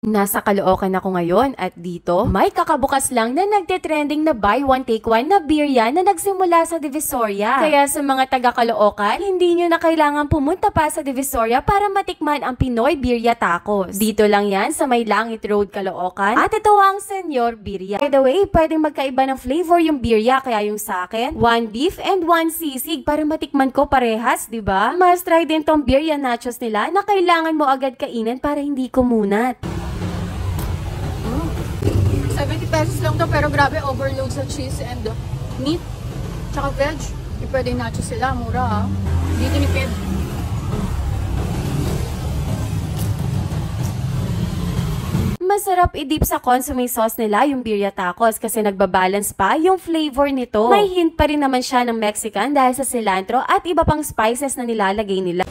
Nasa Caloocan ako ngayon at dito, may kakabukas lang na nagte-trending na buy one take one na birya na nagsimula sa Divisoria. Kaya sa mga taga Caloocan, hindi nyo na kailangan pumunta pa sa Divisoria para matikman ang Pinoy Birya Tacos. Dito lang yan sa May Langit Road, Caloocan. At ito ang Senyor Birya. By the way, pwedeng magkaiba ng flavor yung birya, kaya yung sa akin, 1 beef and 1 sisig para matikman ko parehas, di ba? Must try din tong birya nachos nila na kailangan mo agad kainin para hindi kumunat. 70 pesos lang to, pero grabe overload sa cheese and meat tsaka veg. Di pwede nachos sila, mura ha. Dito nipid. Masarap i-dip sa consomme sauce nila yung birya tacos kasi nagbabalance pa yung flavor nito. May hint pa rin naman siya ng Mexican dahil sa cilantro at iba pang spices na nilalagay nila.